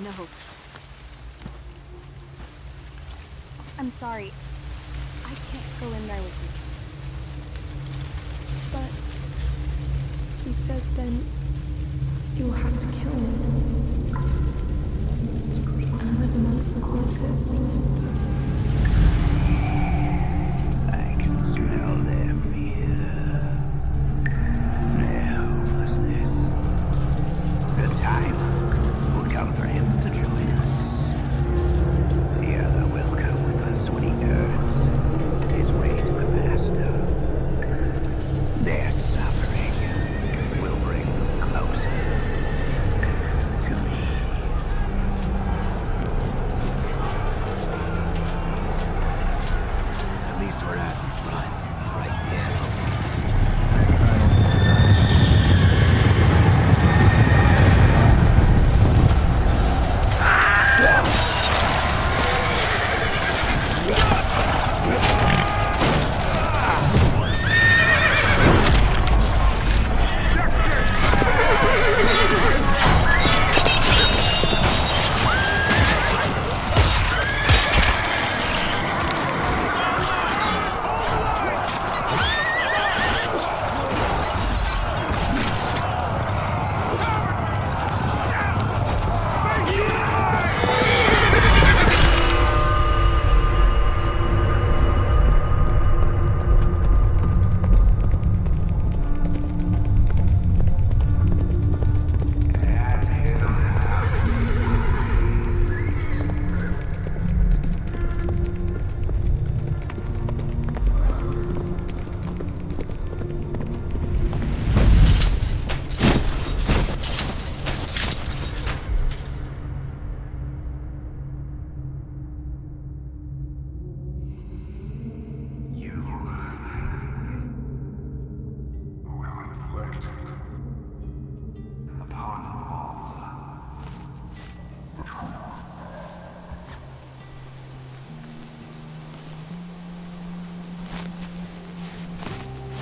No. I'm sorry. I can't go in there with you. But he says then you will have to kill him and live amongst the corpses. I can smell their fear, their hopelessness. The time will come for him to join us. The other will come with us when he earns his way to the master. Their suffering will bring them closer to me. At least we're at the front, right there.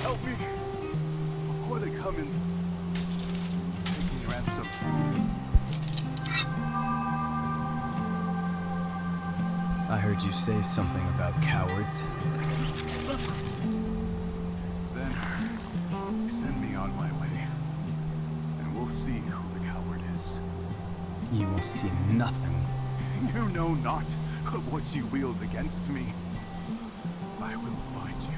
Help me before they come and take me ransom. I heard you say something about cowards. Then send me on my way, and we'll see who the coward is. You will see nothing. You know not of what you wield against me. I will find you.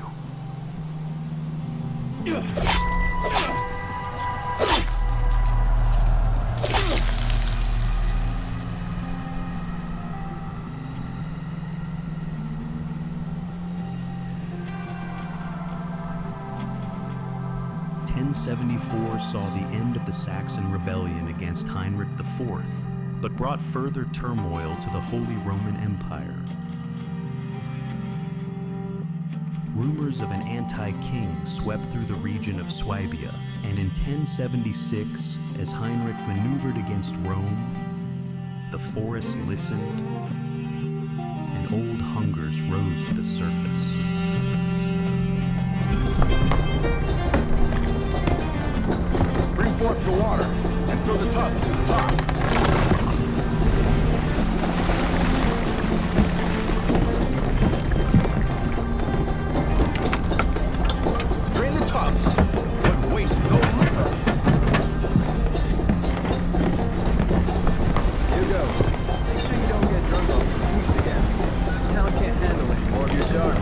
1074 saw the end of the Saxon rebellion against Heinrich IV, but brought further turmoil to the Holy Roman Empire. Rumors of an anti-king swept through the region of Swabia, and in 1076, as Heinrich maneuvered against Rome, the forest listened, and old hungers rose to the surface. Bring forth the water, and throw the tub to the top. Drain the tubs, but waste no liquor. Here you go. Make sure you don't get drunk off the booze again. This town can't handle any more of your charm.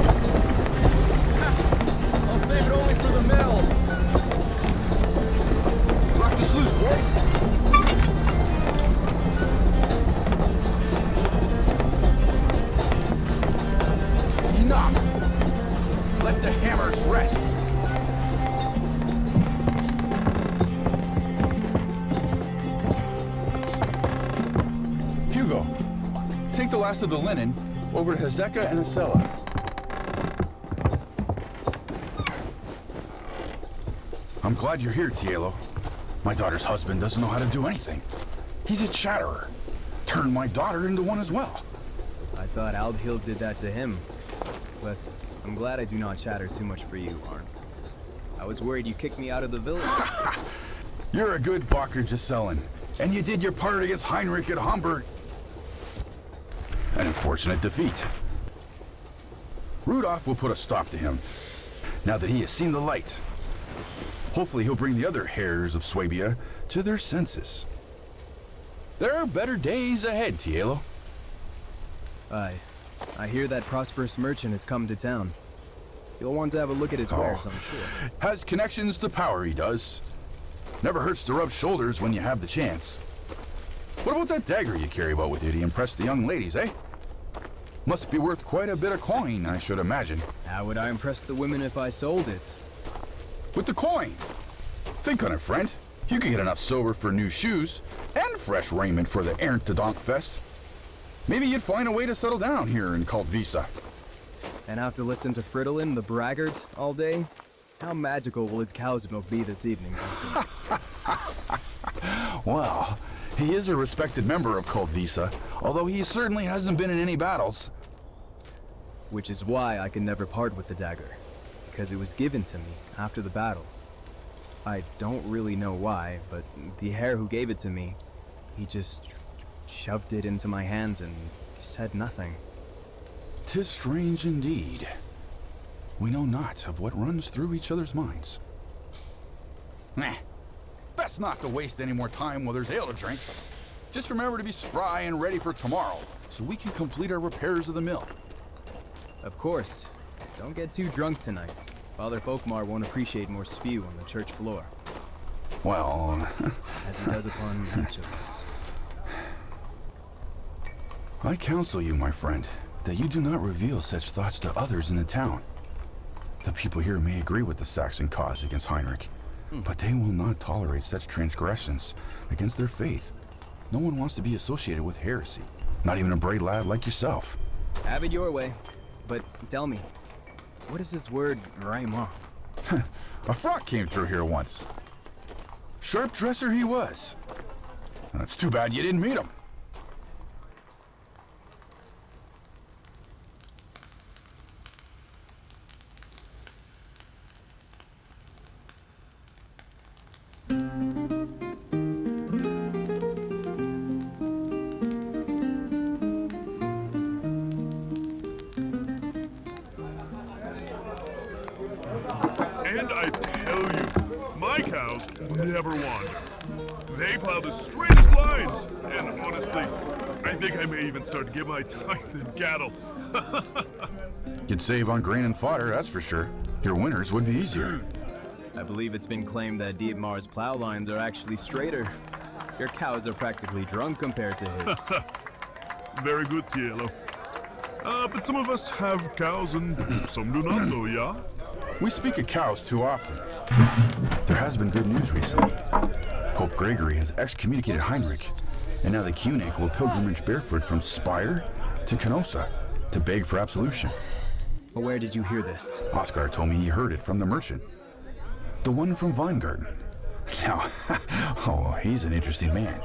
I'll save it only for the mill. Rock this loose, boys. Enough. Let the hammers rest. Hugo, take the last of the linen over to Hezekiah and Acela. I'm glad you're here, Tielo. My daughter's husband doesn't know how to do anything. He's a chatterer. Turned my daughter into one as well. I thought Aldhild did that to him. But I'm glad I do not chatter too much for you, Arn. I was worried you kicked me out of the village. You're a good Bakker Gisellen. And you did your part against Heinrich at Hamburg. An unfortunate defeat. Rudolph will put a stop to him, now that he has seen the light. Hopefully he'll bring the other heirs of Swabia to their senses. There are better days ahead, Tielo. I hear that prosperous merchant has come to town. You'll want to have a look at his wares, I'm sure. Has connections to power, he does. Never hurts to rub shoulders when you have the chance. What about that dagger you carry about with you to impress the young ladies, eh? Must be worth quite a bit of coin, I should imagine. How would I impress the women if I sold it? With the coin. Think on it, friend. You could get enough silver for new shoes and fresh raiment for the Errant to Donk Fest. Maybe you'd find a way to settle down here in Kaltwissa. And have to listen to Fridolin, the braggart, all day? How magical will his cow's milk be this evening? Well, he is a respected member of Kaltwissa, although he certainly hasn't been in any battles. Which is why I can never part with the dagger, because it was given to me after the battle. I don't really know why, but the hare who gave it to me, he just shoved it into my hands and said nothing. 'Tis strange indeed. We know not of what runs through each other's minds. Best not to waste any more time while there's ale to drink. Just remember to be spry and ready for tomorrow, so we can complete our repairs of the mill. Of course. Don't get too drunk tonight. Father Folkmar won't appreciate more spew on the church floor. Well, as he does upon each of us. I counsel you, my friend, that you do not reveal such thoughts to others in the town. The people here may agree with the Saxon cause against Heinrich, but they will not tolerate such transgressions against their faith. No one wants to be associated with heresy, not even a brave lad like yourself. Have it your way, but tell me, what is this word, Raimond? A frog came through here once. Sharp dresser he was. It's too bad you didn't meet him. And I tell you, my cows never wander. They plow the straightest lines, and honestly, I think I may even start to get my tithe in cattle. You'd save on grain and fodder, that's for sure. Your winters would be easier. I believe it's been claimed that Dietmar's plow lines are actually straighter. Your cows are practically drunk compared to his. Very good, Tielo. But some of us have cows and some do not, though, yeah? We speak of cows too often. There has been good news recently. Pope Gregory has excommunicated Heinrich, and now the Koenig will pilgrimage barefoot from Spire to Canossa to beg for absolution. But where did you hear this? Oscar told me he heard it from the merchant. The one from Weingarten. Now, he's an interesting man.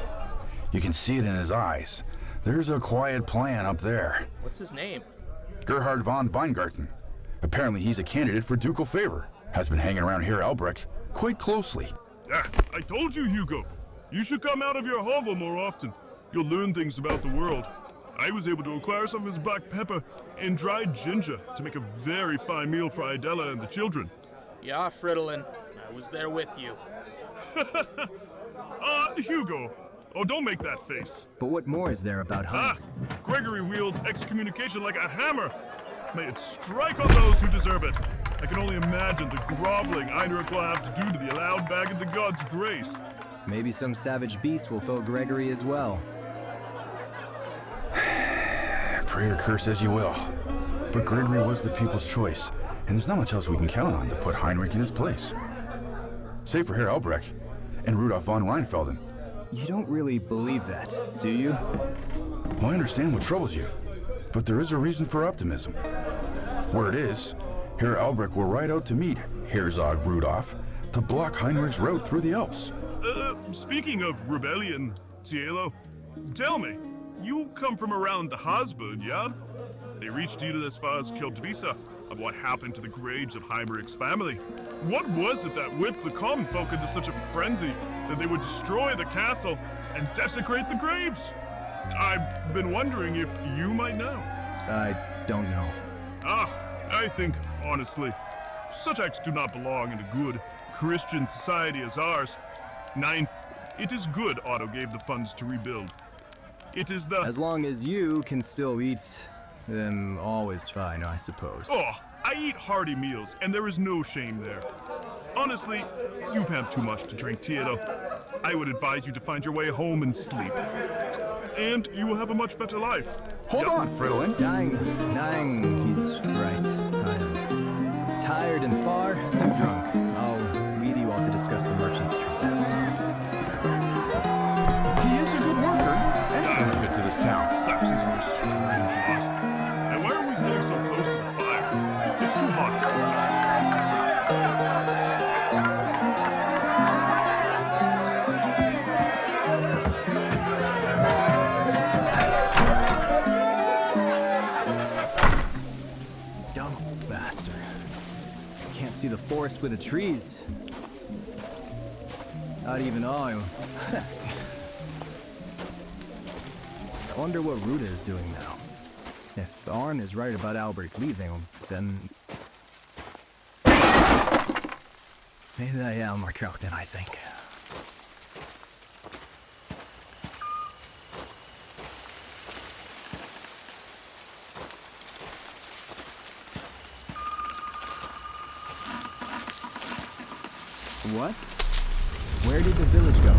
You can see it in his eyes. There's a quiet plan up there. What's his name? Gerhard von Weingarten. Apparently he's a candidate for ducal favor. Has been hanging around here Albrecht quite closely. Yeah, I told you, Hugo. You should come out of your hovel more often. You'll learn things about the world. I was able to acquire some of his black pepper and dried ginger to make a very fine meal for Idella and the children. Yeah, Fridolin. I was there with you. Hugo. Oh, don't make that face. But what more is there about Heinrich? Gregory wields excommunication like a hammer. May it strike on those who deserve it. I can only imagine the groveling Heinrich will have to do to the allowed bag of the gods' grace. Maybe some savage beast will fill Gregory as well. Pray or curse as you will. But Gregory was the people's choice, and there's not much else we can count on to put Heinrich in his place. Save for Herr Albrecht and Rudolf von Rheinfelden. You don't really believe that, do you? Well, I understand what troubles you, but there is a reason for optimism. Word is, Herr Albrecht will ride out to meet Herzog Rudolf to block Heinrich's route through the Alps. Speaking of rebellion, Tielo, tell me, you come from around the Habsburg, yeah? They reached you as far as Kaltwissa of what happened to the graves of Heinrich's family. What was it that whipped the common folk into such a frenzy that they would destroy the castle and desecrate the graves. I've been wondering if you might know. I don't know. I think, honestly, such acts do not belong in a good Christian society as ours. 9. It is good Otto gave the funds to rebuild. It is the... As long as you can still eat, then all is fine, I suppose. Oh, I eat hearty meals, and there is no shame there. Honestly, you've had too much to drink, Tielo. I would advise you to find your way home and sleep. And you will have a much better life. Hold on, Fridolin. Dying, he's right. I'm tired and far too drunk. I'll leave you all to discuss the merchant's trinkets. He is a good worker and a benefit to this town. Saxons are a strange lot. And why are we sitting so close to the fire? It's too hot. Dumb bastard. Can't see the forest with the trees. Not even I. I wonder what Ruda is doing now. If Arn is right about Albrecht leaving, then... maybe I am more out than I think. What? Where did the village go?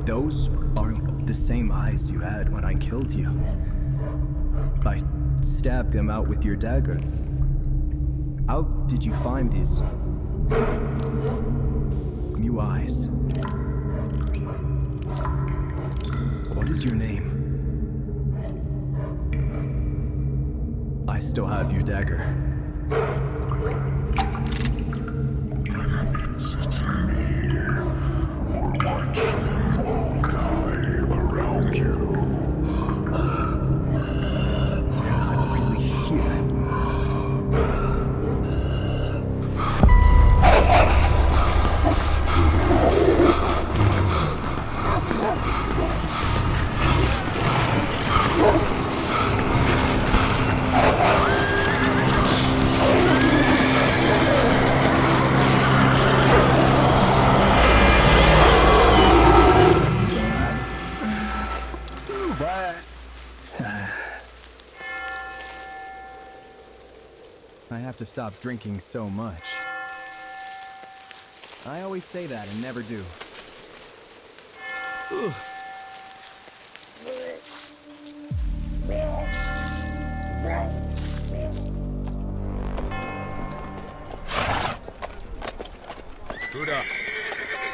Those aren't the same eyes you had when I killed you. I stabbed them out with your dagger. How did you find these new eyes? What is your name? I still have your dagger. I have to stop drinking so much. I always say that and never do. Ugh. Ruda,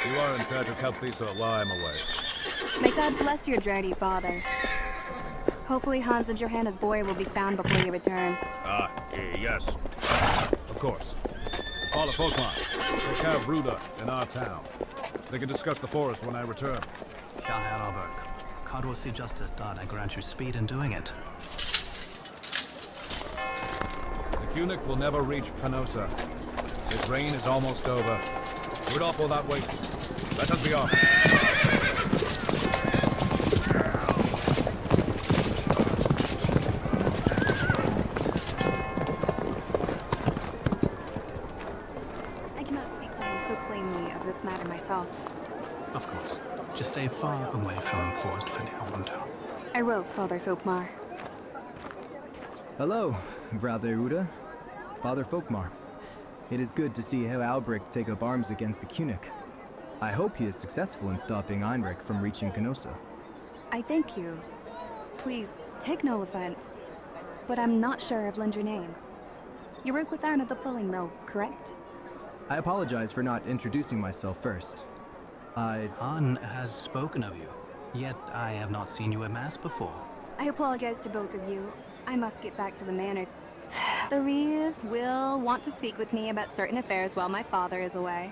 you are in charge of Kaltwissa while I'm away. May God bless your journey, Father. Hopefully Hans and Johanna's boy will be found before you return. Yes. Of course. Father Folkmar, take care of Ruda in our town. They can discuss the forest when I return. Ja, Herr Robert. God will see justice done and grant you speed in doing it. The Cunic will never reach Panosa. His reign is almost over. Rudolph will not wait. Let us be off. Of course. Just stay far away from Forest for now, Wanda. I will, Father Folkmar. Hello, Brother Uda. Father Folkmar. It is good to see how Albrecht take up arms against the Cunic. I hope he is successful in stopping Heinrich from reaching Canossa. I thank you. Please, take no offense, but I'm not sure I've learned your name. You work with Arn at the fulling mill, correct? I apologize for not introducing myself first. Arn has spoken of you. Yet I have not seen you at Mass before. I apologize to both of you. I must get back to the manor. The Rees will want to speak with me about certain affairs while my father is away.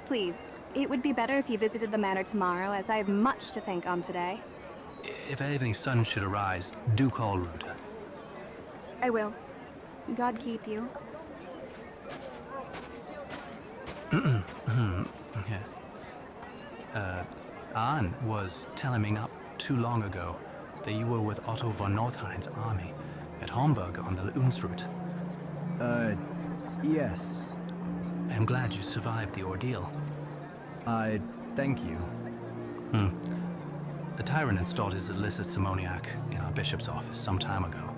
Please, it would be better if you visited the manor tomorrow, as I have much to think on today. If anything sudden should arise, do call Ruda. I will. God keep you. Anne was telling me not too long ago that you were with Otto von Northhein's army at Homburg on the Unsroute. Yes. I'm glad you survived the ordeal. Thank you. The tyrant installed his illicit simoniac in our bishop's office some time ago.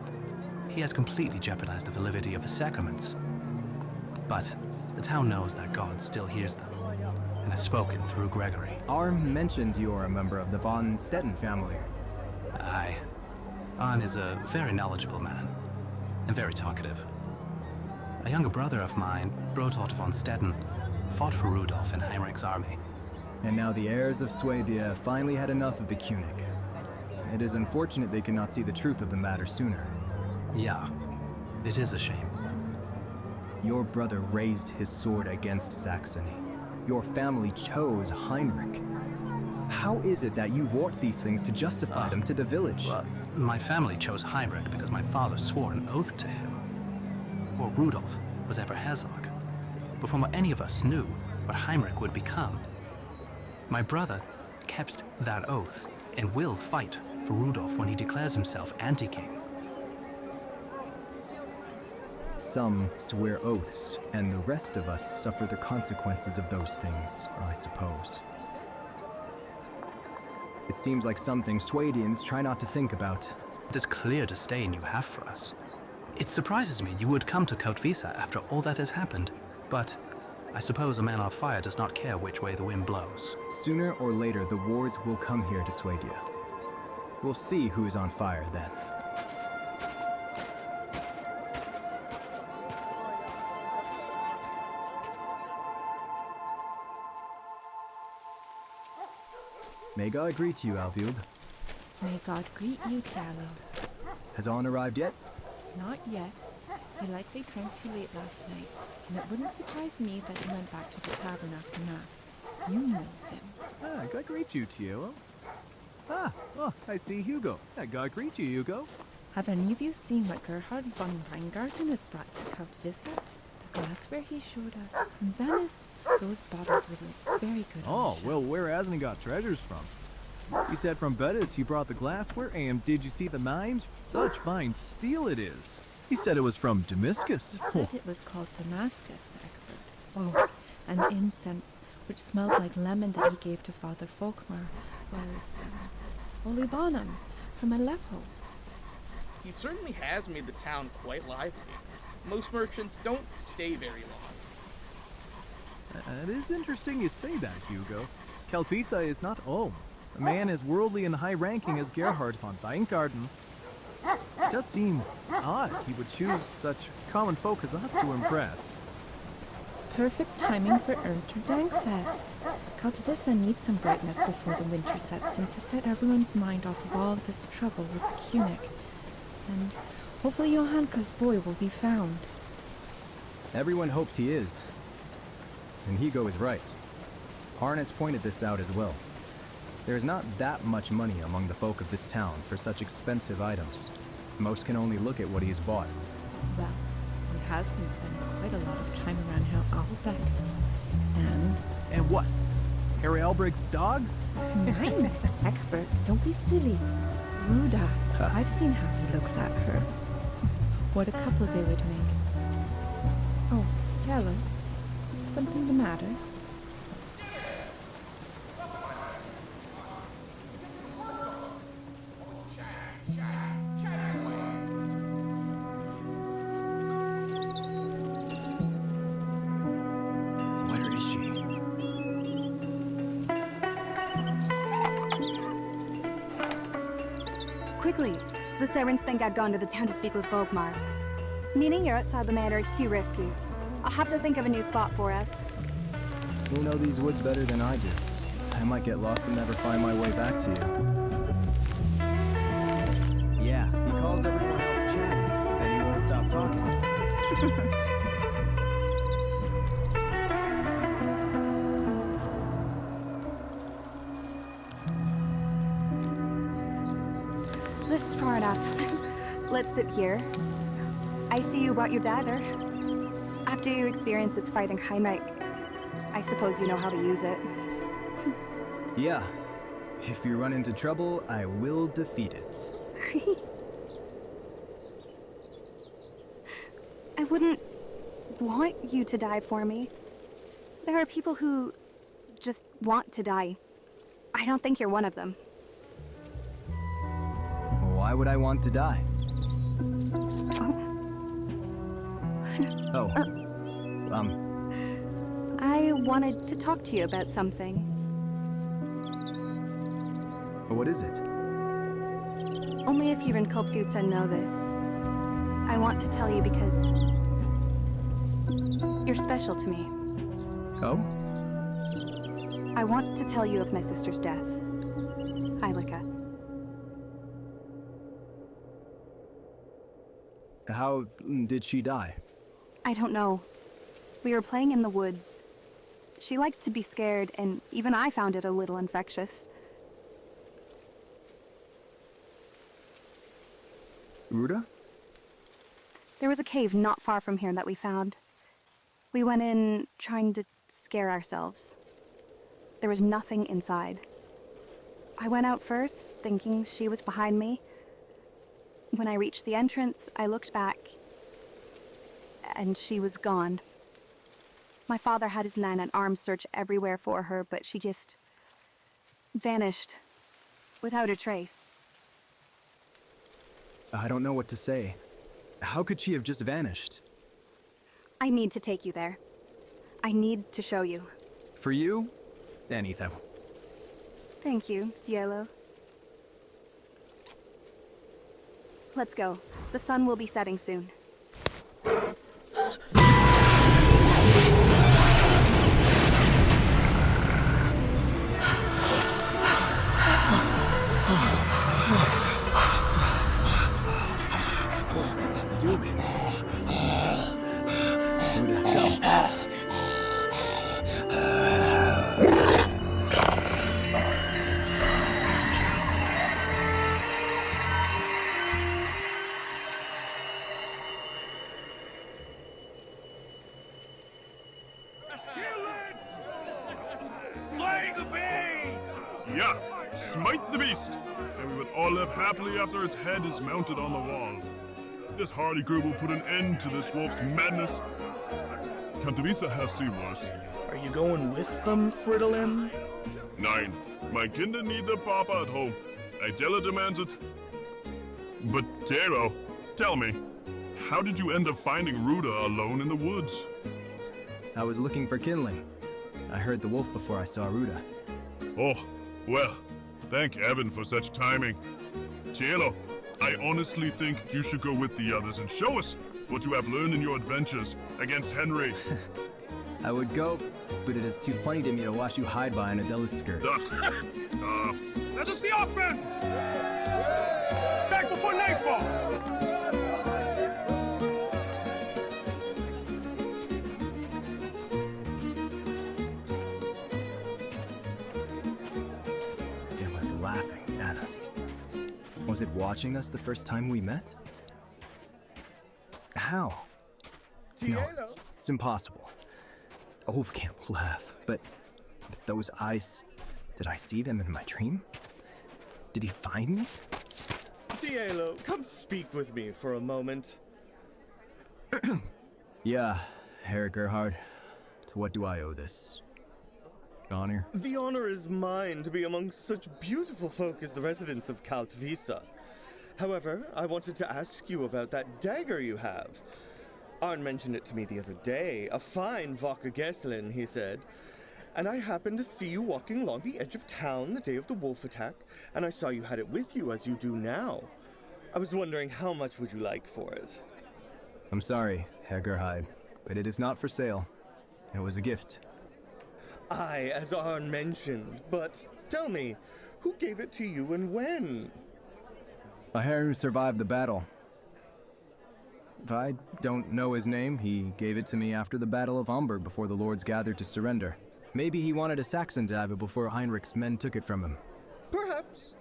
He has completely jeopardized the validity of the sacraments. But the town knows that God still hears them, and has spoken through Gregory. Arm mentioned you are a member of the von Stetten family. Aye. Arn is a very knowledgeable man, and very talkative. A younger brother of mine, Brotort von Stetten, fought for Rudolf in Heinrich's army. And now the heirs of Swabia finally had enough of the König. It is unfortunate they cannot see the truth of the matter sooner. Yeah, it is a shame. Your brother raised his sword against Saxony. Your family chose Heinrich. How is it that you warped these things to justify them to the village? Well, my family chose Heinrich because my father swore an oath to him. For Rudolf was ever Herzog, before any of us knew what Heinrich would become. My brother kept that oath and will fight for Rudolf when he declares himself anti-king. Some swear oaths, and the rest of us suffer the consequences of those things, I suppose. It seems like something Swadians try not to think about. This clear disdain you have for us. It surprises me you would come to Kaltwissa after all that has happened, but I suppose a man on fire does not care which way the wind blows. Sooner or later, the wars will come here to Swabia. We'll see who is on fire then. May God greet you, Alvild. May God greet you, Tielo. Has On arrived yet? Not yet. He likely drank too late last night, and it wouldn't surprise me that he went back to the tavern after Mass. You know him. God greet you, Tielo. I see Hugo. God greet you, Hugo. Have any of you seen what Gerhard von Weingarten has brought to Kaltwissa? The glassware he showed us from Venice. Those bottles would look very good. Oh, well, where hasn't he got treasures from? He said from Venice you brought the glassware, and did you see the knives? Such fine steel it is. He said it was from Damascus. He said it was called Damascus, Egbert. Oh, and the incense, which smelled like lemon that he gave to Father Folkmar, was Olibanum from Aleppo. He certainly has made the town quite lively. Most merchants don't stay very long. It is interesting you say that, Hugo. Kaltwissa is not Ulm. A man as worldly and high-ranking as Gerhard von Weingarten. It does seem odd he would choose such common folk as us to impress. Perfect timing for Ernterdankfest. Kaltwissa needs some brightness before the winter sets in to set everyone's mind off of all this trouble with the König. And hopefully Johanka's boy will be found. Everyone hopes he is. And Hugo is right. Harn has pointed this out as well. There is not that much money among the folk of this town for such expensive items. Most can only look at what he has bought. Well, he has been spending quite a lot of time around Herr Albrecht. And what? Harry Albrecht's dogs? Nein, Egbert, don't be silly. Ruda, I've seen how he looks at her. What a couple they would make. Oh, Tielo, something the matter? Where is she? Quickly! The servants think I've gone to the town to speak with Volkmar. Meeting here outside the manor is too risky. I'll have to think of a new spot for us. You know these woods better than I do. I might get lost and never find my way back to you. Yeah, he calls everyone else chatty, then he won't stop talking. This is far enough. Let's sit here. I see you brought your dagger. After your experiences fighting Heinrich, I suppose you know how to use it. Yeah. If you run into trouble, I will defeat it. I wouldn't want you to die for me. There are people who just want to die. I don't think you're one of them. Why would I want to die? Oh. I wanted to talk to you about something. What is it? Only if you're in Kaltwissa know this. I want to tell you because you're special to me. Oh? I want to tell you of my sister's death. Hylika. How did she die? I don't know. We were playing in the woods. She liked to be scared, and even I found it a little infectious. Ruda? There was a cave not far from here that we found. We went in trying to scare ourselves. There was nothing inside. I went out first, thinking she was behind me. When I reached the entrance, I looked back, and she was gone. My father had his men and arms search everywhere for her, but she just vanished without a trace. I don't know what to say. How could she have just vanished? I need to take you there. I need to show you. For you? Anything. Thank you, Tielo. Let's go. The sun will be setting soon. Yeah, smite the beast, and we would all live happily after its head is mounted on the wall. This hardy group will put an end to this wolf's madness. Kaltwissa has seen worse. Are you going with them, Fridolin? 9. My kinder need their papa at home. Tielo demands it. But Tielo, tell me, how did you end up finding Ruda alone in the woods? I was looking for kindling. I heard the wolf before I saw Ruda. Oh, well, thank heaven for such timing. Tielo, I honestly think you should go with the others and show us what you have learned in your adventures against Henry. I would go, but it is too funny to me to watch you hide behind Adela's skirts. Let us be off then! Back before nightfall! It was laughing at us. Was it watching us the first time we met? How? No, it's impossible. A wolf can't laugh, but those eyes, did I see them in my dream? Did he find me? Tielo, come speak with me for a moment. Yeah, Herr Gerhard. To what do I owe this? Honor? The honor is mine to be among such beautiful folk as the residents of Kaltwissa. However, I wanted to ask you about that dagger you have. Arn mentioned it to me the other day. A fine Vaka Gesslin, he said. And I happened to see you walking along the edge of town the day of the wolf attack, and I saw you had it with you as you do now. I was wondering how much would you like for it? I'm sorry, Herr Gerhard, but it is not for sale. It was a gift. Aye, as Arn mentioned, but tell me, who gave it to you and when? A hare who survived the battle. I don't know his name. He gave it to me after the Battle of Homburg before the lords gathered to surrender. Maybe he wanted a Saxon to have it before Heinrich's men took it from him. Perhaps.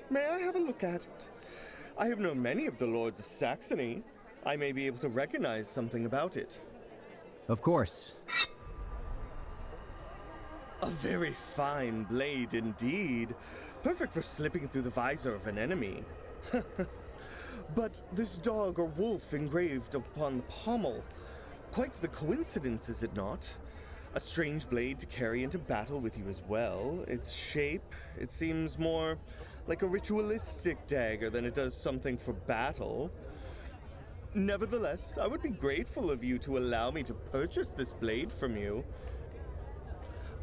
May I have a look at it? I have known many of the lords of Saxony. I may be able to recognize something about it. Of course. A very fine blade indeed. Perfect for slipping through the visor of an enemy. But this dog or wolf engraved upon the pommel. Quite the coincidence, is it not? A strange blade to carry into battle with you as well. Its shape, it seems more like a ritualistic dagger than it does something for battle. Nevertheless, I would be grateful of you to allow me to purchase this blade from you.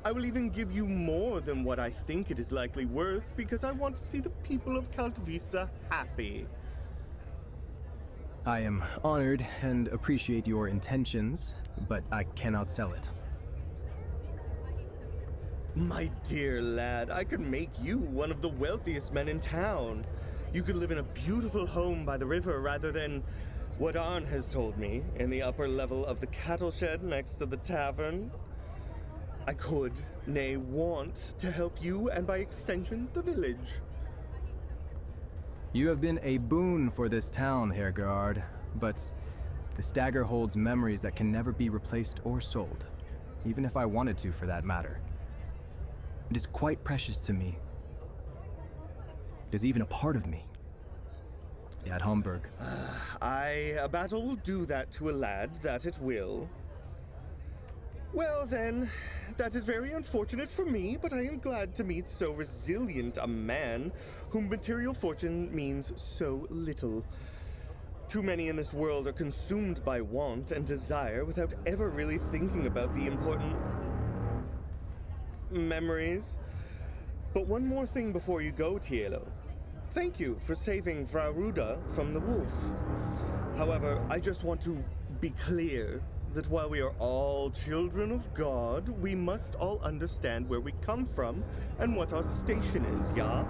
I will even give you more than what I think it is likely worth because I want to see the people of Kaltwissa happy. I am honored and appreciate your intentions, but I cannot sell it. My dear lad, I could make you one of the wealthiest men in town. You could live in a beautiful home by the river rather than what Arn has told me, in the upper level of the cattle shed next to the tavern. I could, nay want, to help you and by extension the village. You have been a boon for this town, Herr Gerard, but this dagger holds memories that can never be replaced or sold, even if I wanted to for that matter. It is quite precious to me. It is even a part of me. At Homburg. Aye, a battle will do that to a lad, that it will. Well then, that is very unfortunate for me, but I am glad to meet so resilient a man whom material fortune means so little. Too many in this world are consumed by want and desire without ever really thinking about the important memories. But one more thing before you go, Tielo. Thank you for saving Frau Ruda from the wolf. However, I just want to be clear that while we are all children of God, we must all understand where we come from and what our station is, yeah?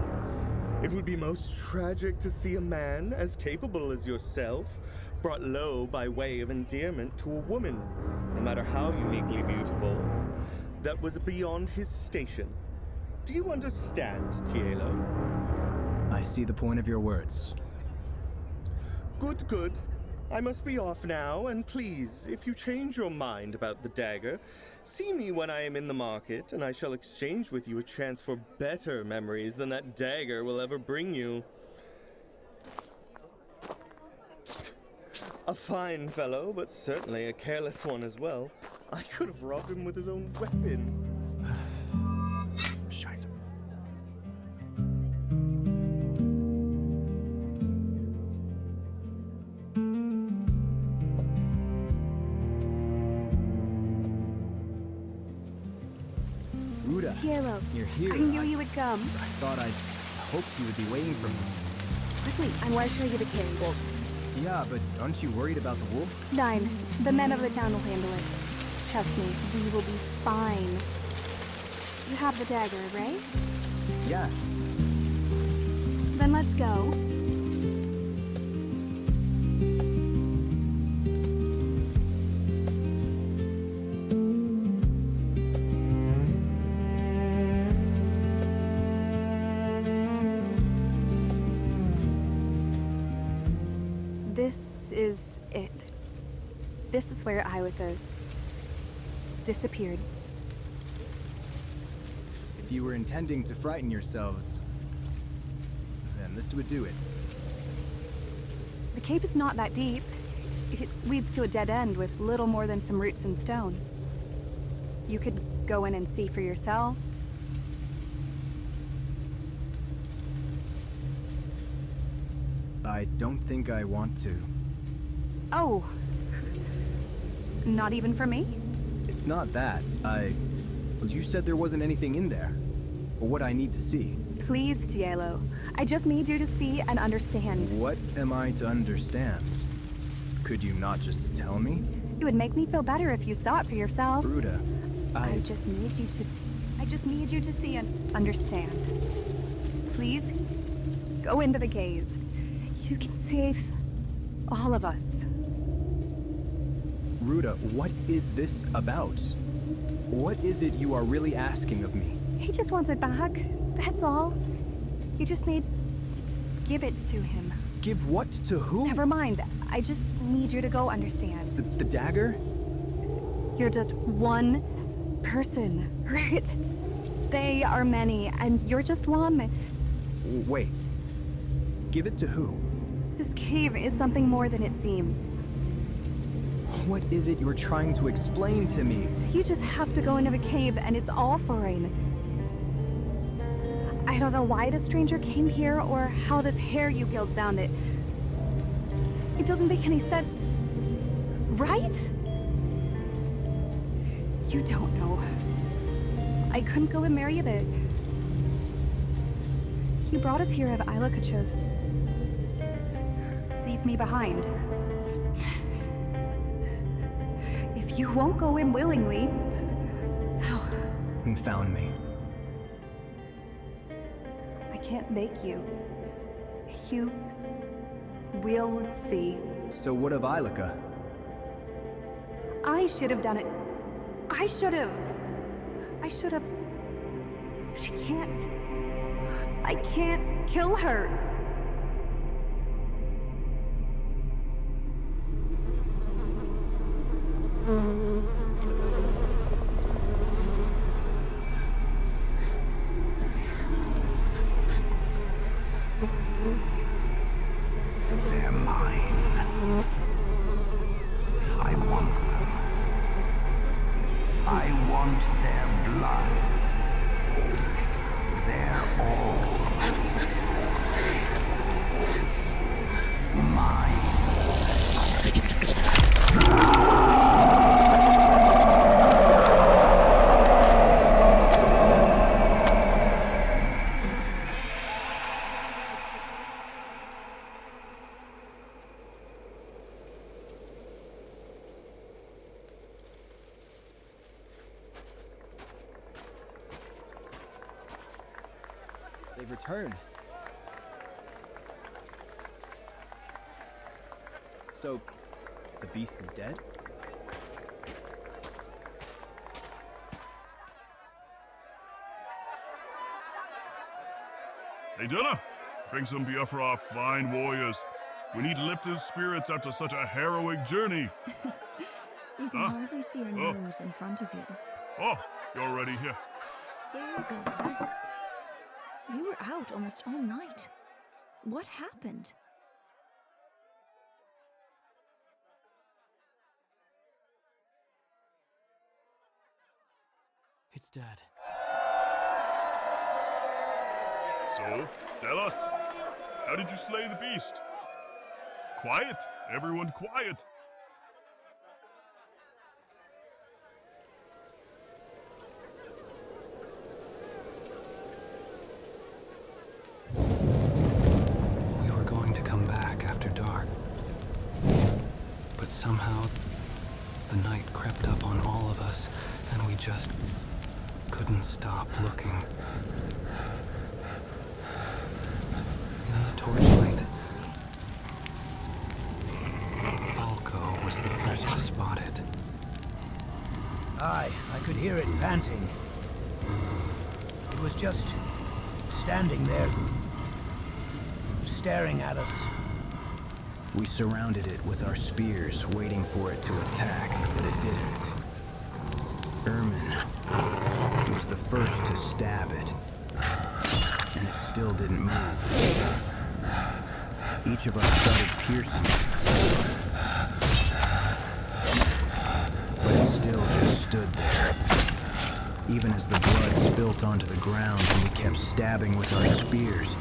It would be most tragic to see a man as capable as yourself brought low by way of endearment to a woman, no matter how uniquely beautiful, that was beyond his station. Do you understand, Tielo? I see the point of your words. Good, good. I must be off now, and please, if you change your mind about the dagger, see me when I am in the market, and I shall exchange with you a chance for better memories than that dagger will ever bring you. A fine fellow, but certainly a careless one as well. I could have robbed him with his own weapon. Scheiße. Ruda, Tielo, you're here. I knew you would come. I hoped you would be waiting for me. Quickly, I'm where to show you the cave. Well, yeah, but aren't you worried about the wolf? Nine. The men of the town will handle it. Trust me, we will be fine. You have the dagger, right? Yeah. Then let's go. This is it. This is where Iwitha disappeared. If you were intending to frighten yourselves, then this would do it. The cave is not that deep. It leads to a dead end with little more than some roots and stone. You could go in and see for yourself. I don't think I want to. Oh. Not even for me? It's not that. Well, you said there wasn't anything in there. Or what I need to see. Please, Tielo. I just need you to see and understand. What am I to understand? Could you not just tell me? It would make me feel better if you saw it for yourself. Ruda, I just need you to I just need you to see and understand. Please, go into the cave. You can save all of us. Ruda, what is this about? What is it you are really asking of me? He just wants it back. That's all. You just need to give it to him. Give what to who? Never mind. I just need you to go understand. The dagger? You're just one person, right? They are many, and you're just one. Wait. Give it to who? This cave is something more than it seems. What is it you're trying to explain to me? You just have to go into the cave, and it's all fine. I don't know why the stranger came here, or how this hair you peeled sounded. It doesn't make any sense, right? You don't know. I couldn't go and marry you there. He brought us here if Ilika chose to leave me behind. If you won't go in willingly, no. And found me. I can't make you. You will see. So what of Ilika? I should have done it. I should have. But I can't. I can't kill her. They're mine. I want them. I want their blood. They're all mine. They've returned. So, the beast is dead? Hey, Dilla, bring some beer for our fine warriors. We need to lift his spirits after such a harrowing journey. You can hardly see your nose in front of you. Oh, you're already here. Here you go, lads. You were out almost all night. What happened? It's dead. So, tell us, how did you slay the beast? Quiet, everyone quiet. We were going to come back after dark, but somehow the night crept up on all of us, and we just couldn't stop looking. In the torchlight, Falco was the first to spot it. Aye, I could hear it panting. It was just standing there, staring at us. We surrounded it with our spears, waiting for it to attack, but it didn't. Ermin was the first to stab it, and it still didn't move. Each of us started piercing it, but it still just stood there. Even as the blood spilt onto the ground and we kept stabbing with our spears,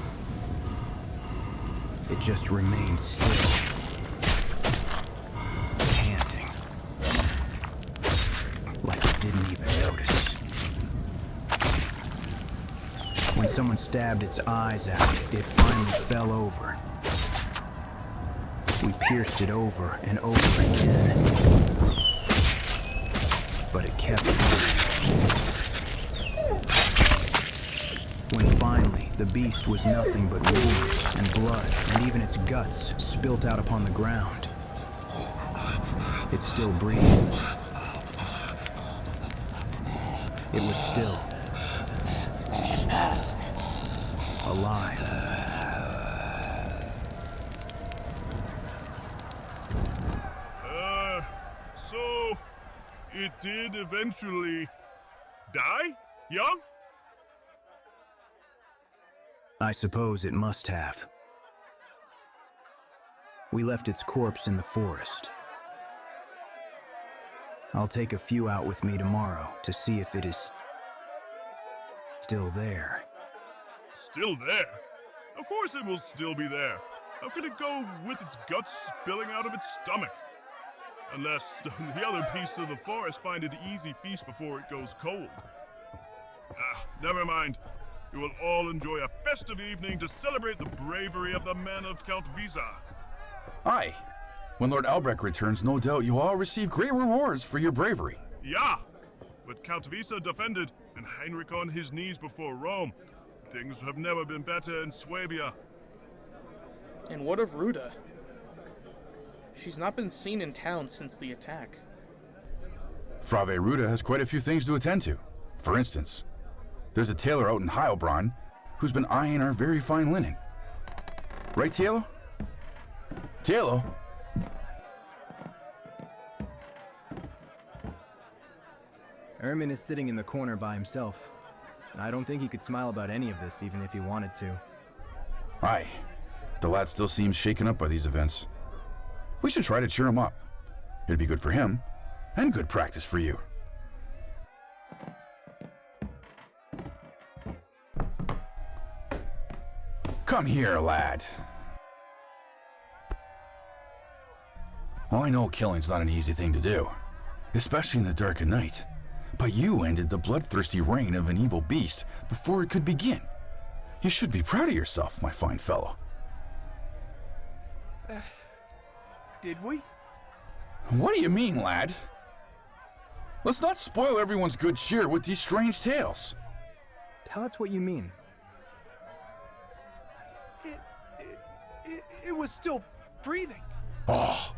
it just remained still, panting, like it didn't even notice. When someone stabbed its eyes out, it finally fell over. We pierced it over and over again, but it kept moving. When finally the beast was nothing but wounds and blood, and even its guts spilt out upon the ground, it still breathed. It was still alive. So it did eventually die? Young? I suppose it must have. We left its corpse in the forest. I'll take a few out with me tomorrow to see if it is still there. Still there? Of course it will still be there. How could it go with its guts spilling out of its stomach? Unless the other beasts of the forest find it easy feast before it goes cold. Never mind. We will all enjoy a festive evening to celebrate the bravery of the men of Kaltwissa. Aye. When Lord Albrecht returns, no doubt you all receive great rewards for your bravery. Yeah, but Kaltwissa defended, and Heinrich on his knees before Rome. Things have never been better in Swabia. And what of Ruda? She's not been seen in town since the attack. Frave Ruda has quite a few things to attend to. For instance, there's a tailor out in Heilbronn who's been eyeing our very fine linen. Right, Tielo? Tielo? Ermin is sitting in the corner by himself. I don't think he could smile about any of this, even if he wanted to. Aye. The lad still seems shaken up by these events. We should try to cheer him up. It'd be good for him, and good practice for you. Come here, lad. Well, I know killing's not an easy thing to do, especially in the dark of night. But you ended the bloodthirsty reign of an evil beast before it could begin. You should be proud of yourself, my fine fellow. Did we? What do you mean, lad? Let's not spoil everyone's good cheer with these strange tales. Tell us what you mean. It was still breathing. Oh,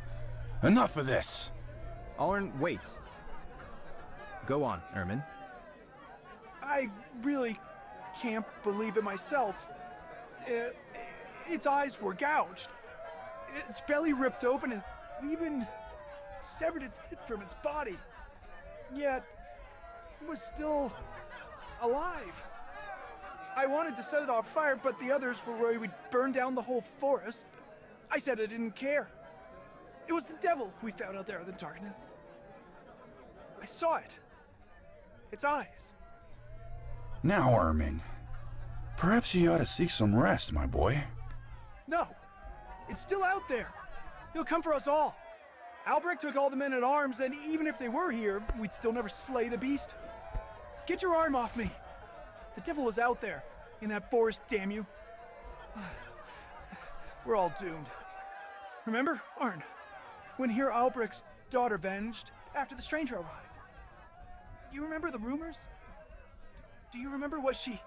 enough of this. Arn, wait. Go on, Ermin. I really can't believe it myself. Its eyes were gouged. Its belly ripped open and even severed its head from its body. Yet, it was still alive. I wanted to set it on fire, but the others were worried we'd burn down the whole forest. I said I didn't care. It was the devil we found out there in the darkness. I saw it. Its eyes. Now, Ermin, perhaps you ought to seek some rest, my boy. No, it's still out there. He'll come for us all. Albrecht took all the men at arms, and even if they were here, we'd still never slay the beast. Get your arm off me. The devil is out there, in that forest, damn you. We're all doomed. Remember, Arn, when here Albrecht's daughter vanished after the stranger arrived? You remember the rumors? Do you remember what she...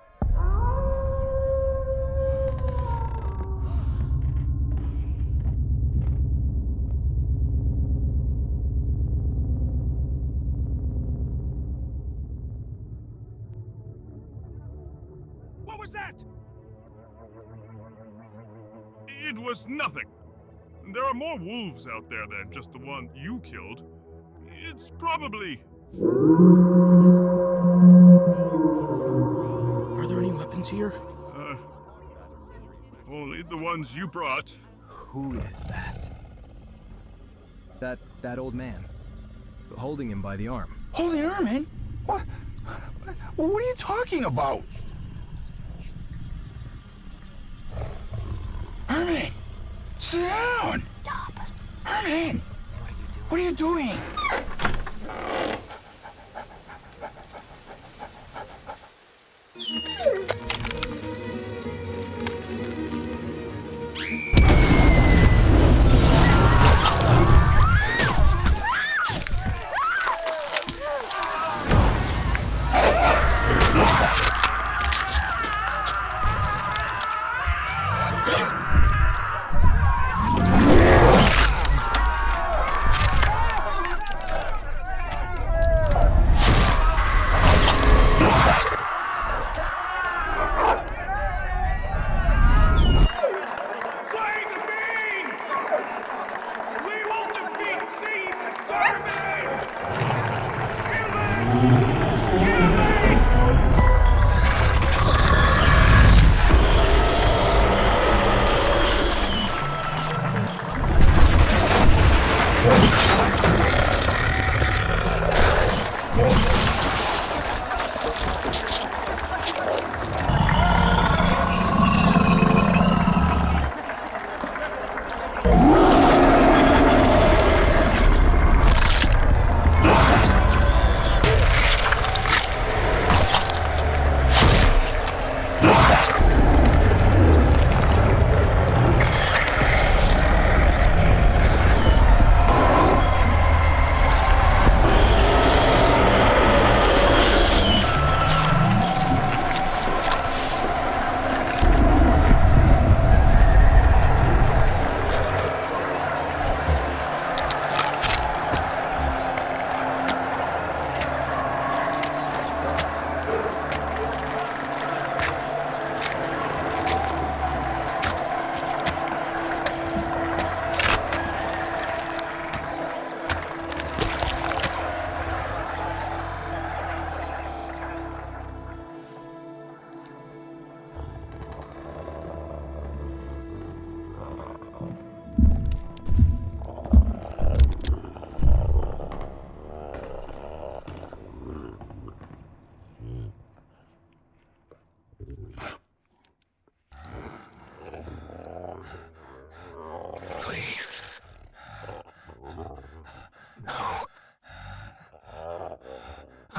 What was that? It was nothing. There are more wolves out there than just the one you killed. It's probably... Are there any weapons here? Only the ones you brought. Who is that? That old man. Holding him by the arm. Holding Ermin? What are you talking about? Ermin! Sit down! Stop. Ermin! What are you doing?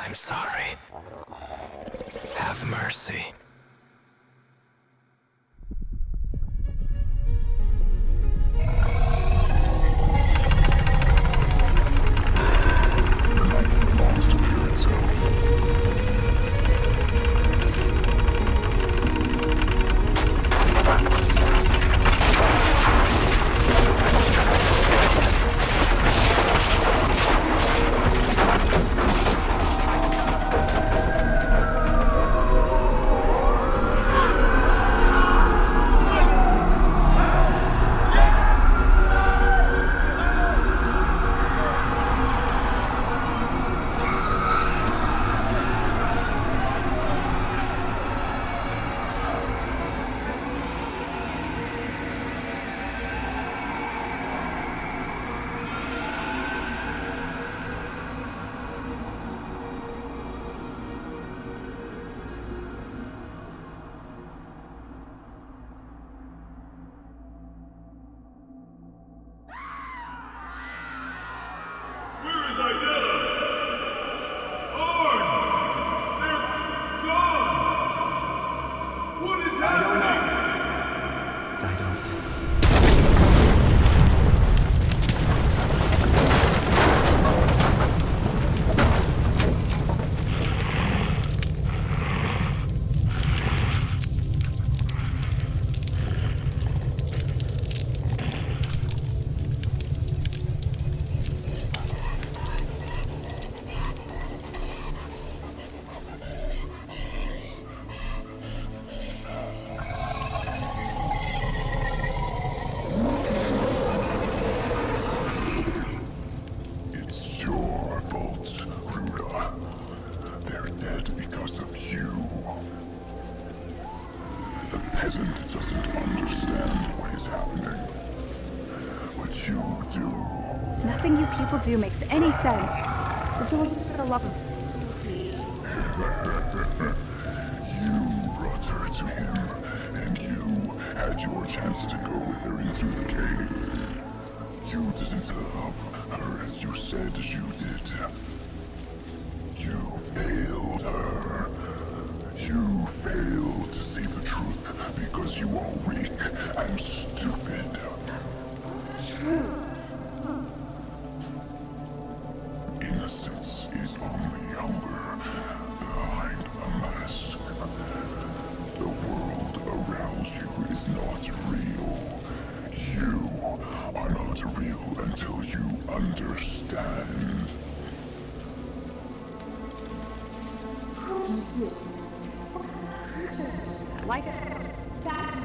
I'm sorry. Have mercy. Nothing you people do makes any sense. If it wasn't for the love of... You brought her to him, and you had your chance to go with her into the cave. You didn't love her as you said you did. You failed her. You failed to see the truth because you are weak and stupid. True. Innocence is only hunger behind a mask. The world around you is not real. You are not real until you understand. Life is sad.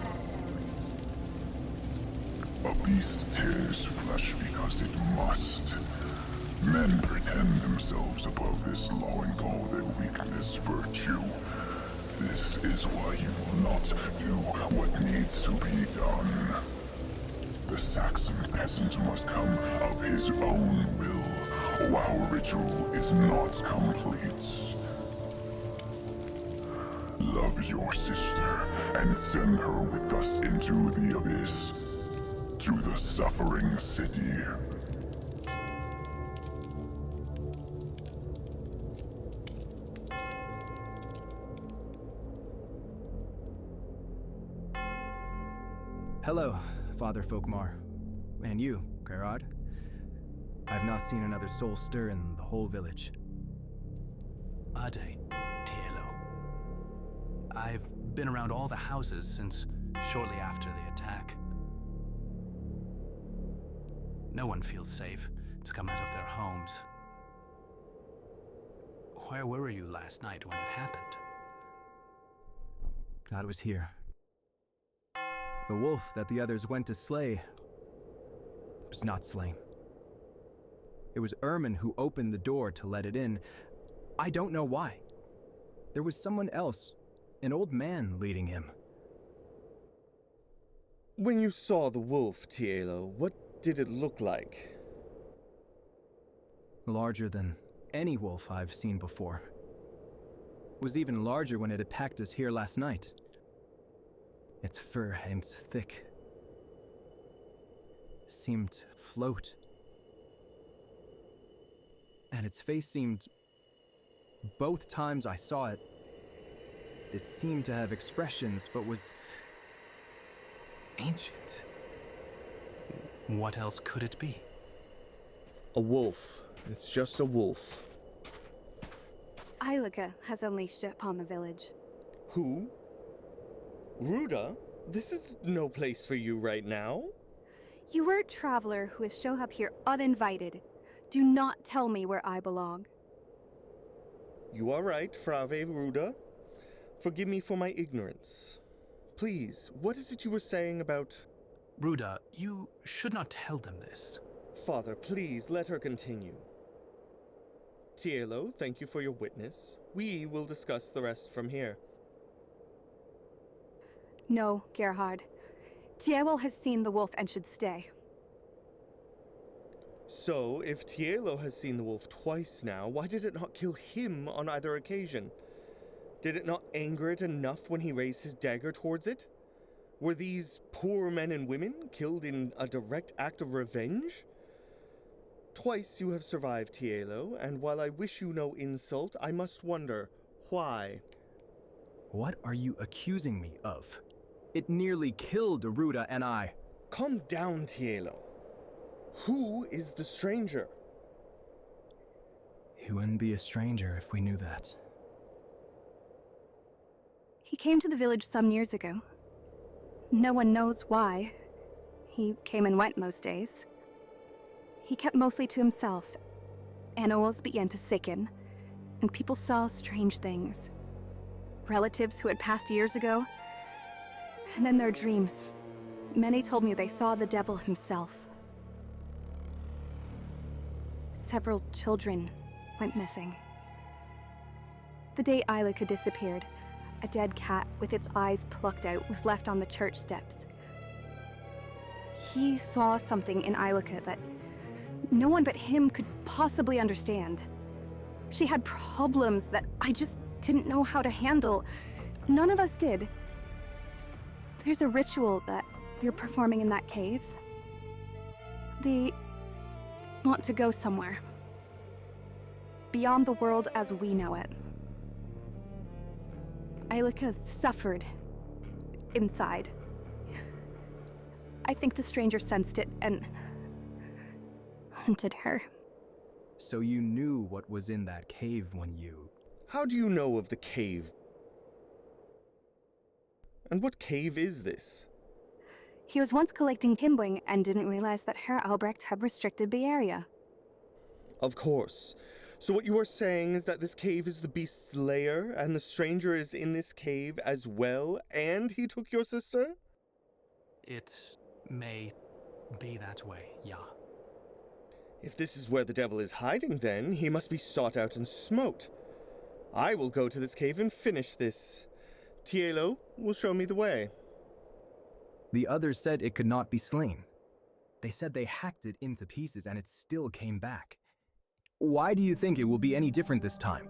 A beast tears flesh because it must. Men pretend themselves above this law and call their weakness virtue. This is why you will not do what needs to be done. The Saxon peasant must come of his own will, or our ritual is not complete. Love your sister and send her with us into the abyss, to the suffering city. Hello, Father Folkmar. And you, Gerard. I've not seen another soul stir in the whole village. Ade, Tielo. I've been around all the houses since shortly after the attack. No one feels safe to come out of their homes. Where were you last night when it happened? God was here. The wolf that the others went to slay was not slain. It was Ermin who opened the door to let it in. I don't know why. There was someone else, an old man leading him. When you saw the wolf, Tielo, what did it look like? Larger than any wolf I've seen before. It was even larger when it attacked us here last night. Its fur aimed thick. Seemed to float. And its face seemed... Both times I saw it, it seemed to have expressions, but was... ancient. What else could it be? A wolf. It's just a wolf. Eilica has unleashed it upon the village. Who? Ruda? This is no place for you right now. You were a traveler who has shown up here uninvited. Do not tell me where I belong. You are right, Frave Ruda. Forgive me for my ignorance. Please, what is it you were saying about... Ruda, you should not tell them this. Father, please, let her continue. Tielo, thank you for your witness. We will discuss the rest from here. No, Gerhard. Tielo has seen the wolf and should stay. So, if Tielo has seen the wolf twice now, why did it not kill him on either occasion? Did it not anger it enough when he raised his dagger towards it? Were these poor men and women killed in a direct act of revenge? Twice you have survived, Tielo, and while I wish you no insult, I must wonder, why? What are you accusing me of? It nearly killed Ruda and I. Calm down, Tielo. Who is the stranger? He wouldn't be a stranger if we knew that. He came to the village some years ago. No one knows why. He came and went in those days. He kept mostly to himself. Animals began to sicken, and people saw strange things. Relatives who had passed years ago, and then their dreams. Many told me they saw the devil himself. Several children went missing. The day Eilica disappeared, a dead cat with its eyes plucked out was left on the church steps. He saw something in Eilica that no one but him could possibly understand. She had problems that I just didn't know how to handle. None of us did. There's a ritual that they're performing in that cave. They want to go somewhere. Beyond the world as we know it. Eilica suffered inside. I think the stranger sensed it and hunted her. So you knew what was in that cave when you... How do you know of the cave? And what cave is this? He was once collecting Kimbwing and didn't realize that Herr Albrecht had restricted the area. Of course. So what you are saying is that this cave is the beast's lair, and the stranger is in this cave as well, and he took your sister? It may be that way, yeah. If this is where the devil is hiding, then he must be sought out and smote. I will go to this cave and finish this. Tielo will show me the way. The others said it could not be slain. They said they hacked it into pieces and it still came back. Why do you think it will be any different this time?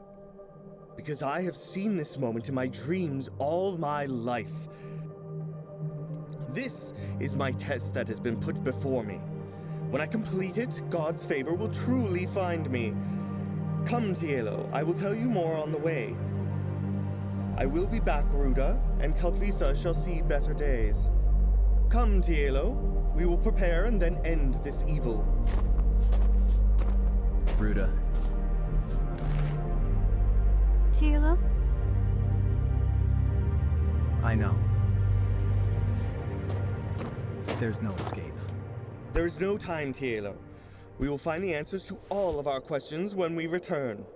Because I have seen this moment in my dreams all my life. This is my test that has been put before me. When I complete it, God's favor will truly find me. Come, Tielo, I will tell you more on the way. I will be back, Ruda, and Kaltwissa shall see better days. Come, Tielo, we will prepare and then end this evil. Ruda. Tielo? I know. There's no escape. There is no time, Tielo. We will find the answers to all of our questions when we return.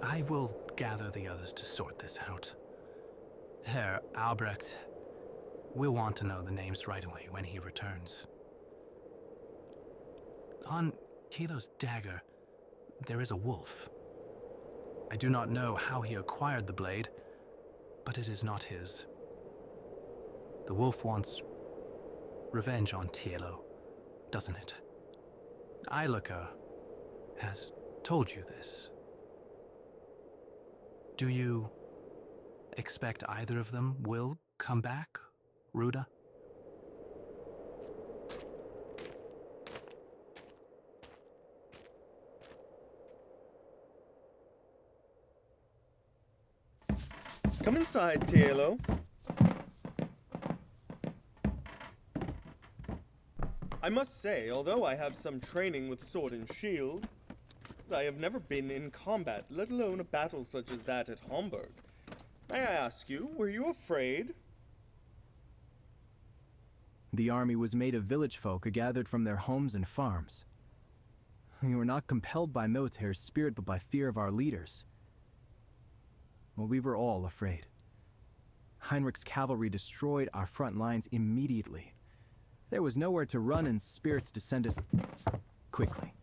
I will gather the others to sort this out. Herr Albrecht will want to know the names right away when he returns. On Tielo's dagger, there is a wolf. I do not know how he acquired the blade, but it is not his. The wolf wants revenge on Tielo, doesn't it? Eiliker has told you this. Do you expect either of them will come back, Ruda? Come inside, Tielo. I must say, although I have some training with sword and shield, I have never been in combat, let alone a battle such as that at Homburg. May I ask you, were you afraid? The army was made of village folk gathered from their homes and farms. We were not compelled by military spirit, but by fear of our leaders. Well, we were all afraid. Heinrich's cavalry destroyed our front lines immediately. There was nowhere to run, and spirits descended quickly.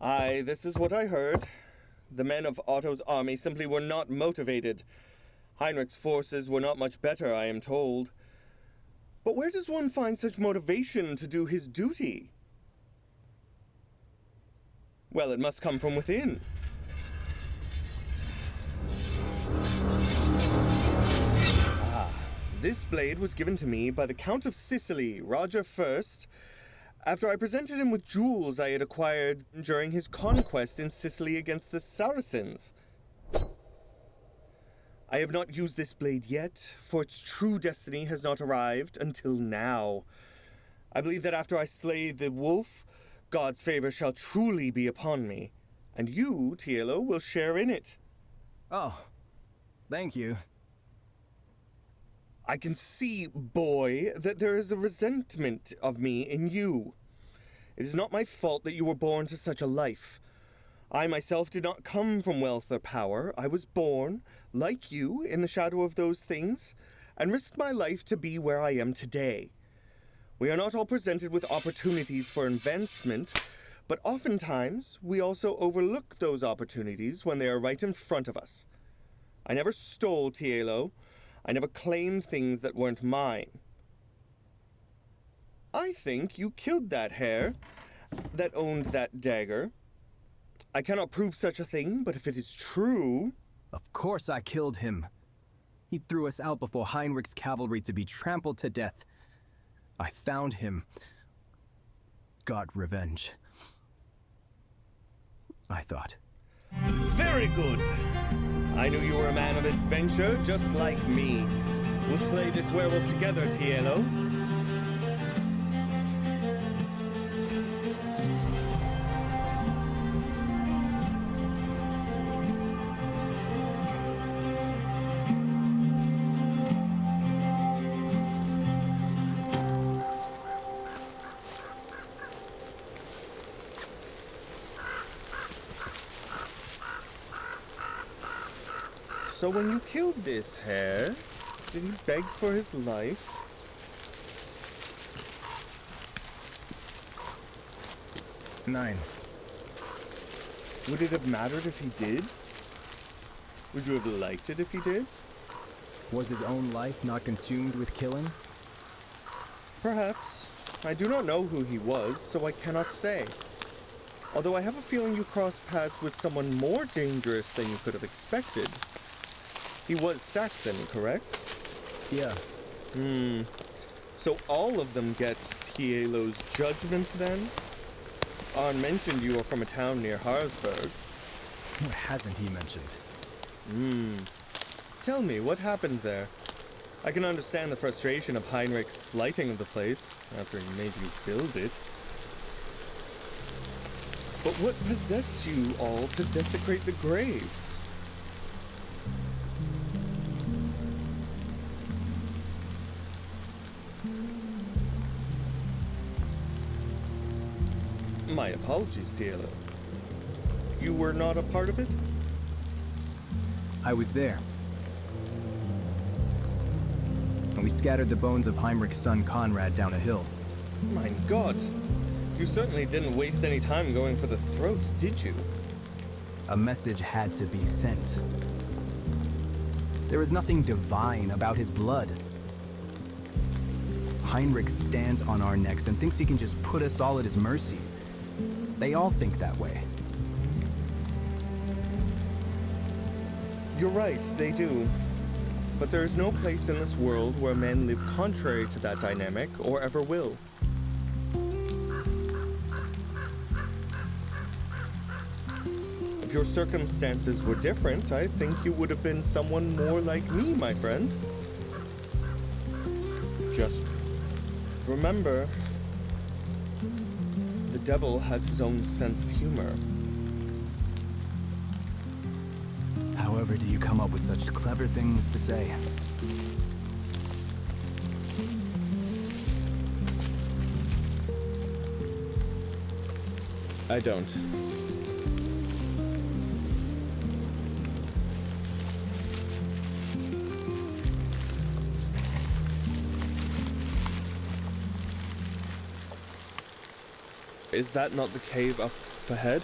Aye, this is what I heard. The men of Otto's army simply were not motivated. Heinrich's forces were not much better, I am told. But where does one find such motivation to do his duty? Well, it must come from within. This blade was given to me by the Count of Sicily, Roger I, after I presented him with jewels I had acquired during his conquest in Sicily against the Saracens. I have not used this blade yet, for its true destiny has not arrived until now. I believe that after I slay the wolf, God's favor shall truly be upon me, and you, Tielo, will share in it. Oh, thank you. I can see, boy, that there is a resentment of me in you. It is not my fault that you were born to such a life. I myself did not come from wealth or power. I was born, like you, in the shadow of those things, and risked my life to be where I am today. We are not all presented with opportunities for advancement, but oftentimes we also overlook those opportunities when they are right in front of us. I never stole, Tielo. I never claimed things that weren't mine. I think you killed that hare that owned that dagger. I cannot prove such a thing, but if it is true... Of course I killed him. He threw us out before Heinrich's cavalry to be trampled to death. I found him. Got revenge. I thought. Very good. I knew you were a man of adventure, just like me. We'll slay this werewolf together, Tielo. So when you killed this hare, did he beg for his life? Nine. Would it have mattered if he did? Would you have liked it if he did? Was his own life not consumed with killing? Perhaps. I do not know who he was, so I cannot say. Although I have a feeling you crossed paths with someone more dangerous than you could have expected. He was Saxon, correct? Yeah. So all of them get Tielo's judgment then? Arn mentioned you are from a town near Harzburg. What hasn't he mentioned? Tell me, what happened there? I can understand the frustration of Heinrich's slighting of the place after he made you build it. But what possessed you all to desecrate the graves? My apologies, Tielo. You were not a part of it? I was there. And we scattered the bones of Heinrich's son Conrad down a hill. My God! You certainly didn't waste any time going for the throats, did you? A message had to be sent. There is nothing divine about his blood. Heinrich stands on our necks and thinks he can just put us all at his mercy. They all think that way. You're right, they do. But there is no place in this world where men live contrary to that dynamic, or ever will. If your circumstances were different, I think you would have been someone more like me, my friend. Just remember, the devil has his own sense of humor. However do you come up with such clever things to say? I don't. Is that not the cave up ahead?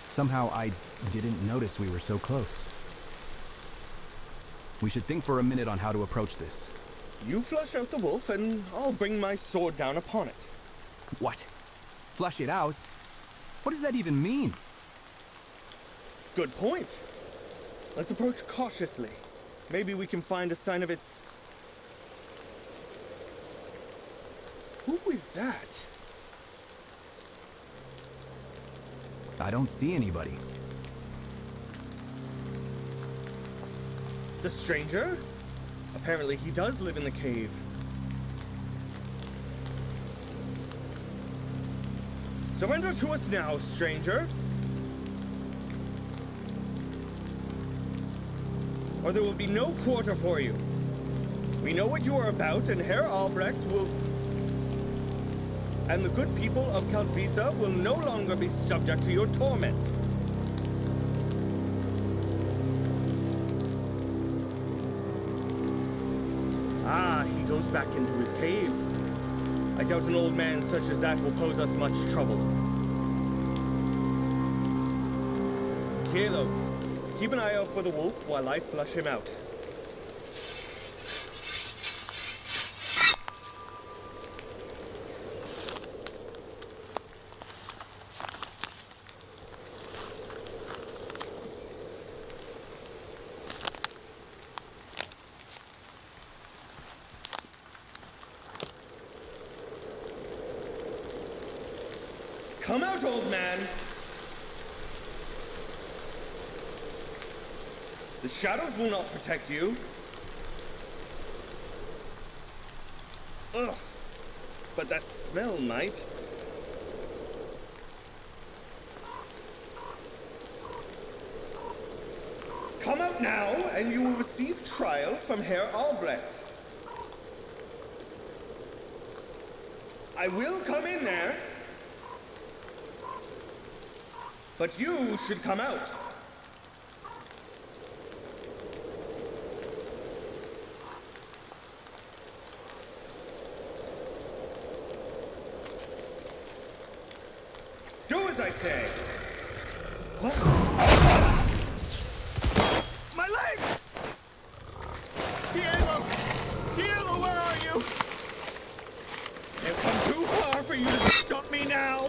Somehow I didn't notice we were so close. We should think for a minute on how to approach this. You flush out the wolf, and I'll bring my sword down upon it. What? Flush it out? What does that even mean? Good point. Let's approach cautiously. Maybe we can find a sign of its... Who is that? I don't see anybody. The stranger? Apparently he does live in the cave. Surrender to us now, stranger. Or there will be no quarter for you. We know what you are about, and Herr Albrecht will... And the good people of Kaltwissa will no longer be subject to your torment. Ah, he goes back into his cave. I doubt an old man such as that will pose us much trouble. Tielo, keep an eye out for the wolf while I flush him out. Come out, old man! The shadows will not protect you. Ugh, but that smell might. Come out now, and you will receive trial from Herr Albrecht. I will come in there. But you should come out. What? My legs! Tielo! Tielo, where are you? I've come too far for you to stop me now!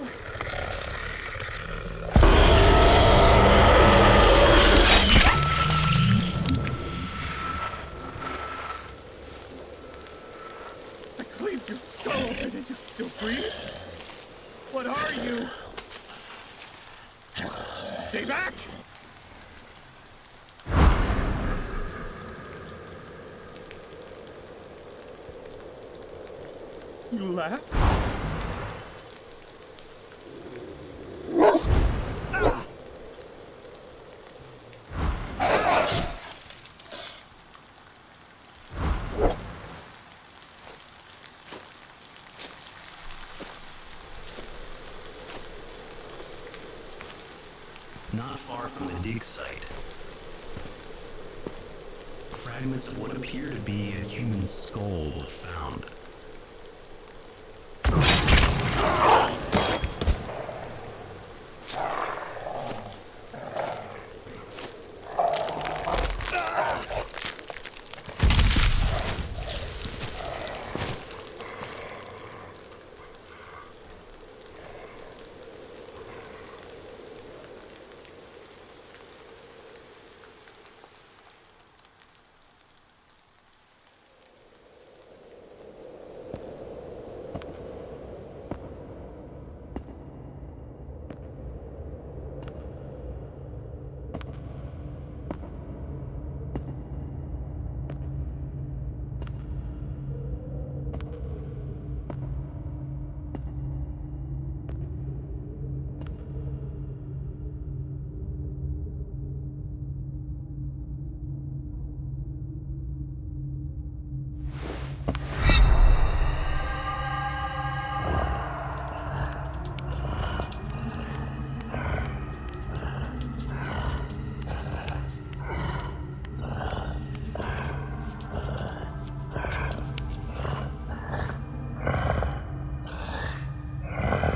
I cleaved your skull open and you still breathe? What are you? Stay back! You laugh? Not far from the dig site, fragments of what appear to be a human skull were found.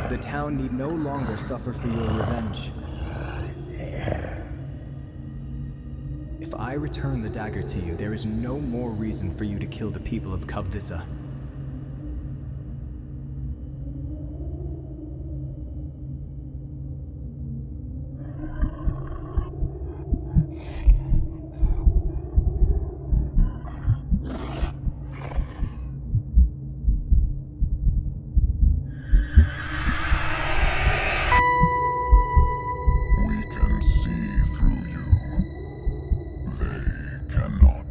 The town need no longer suffer for your revenge. If I return the dagger to you, there is no more reason for you to kill the people of Kaltwissa. We can see through you. They cannot.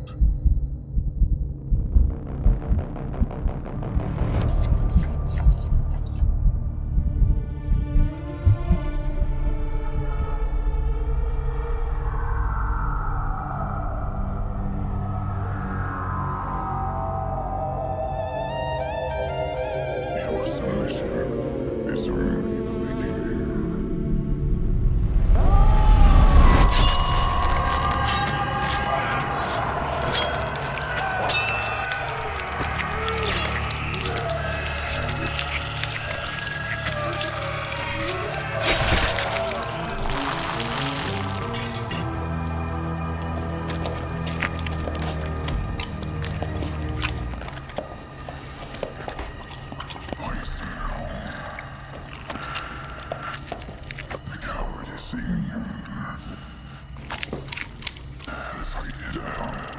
Your submission is only the beginning. The cowardice in you. As I did hunger.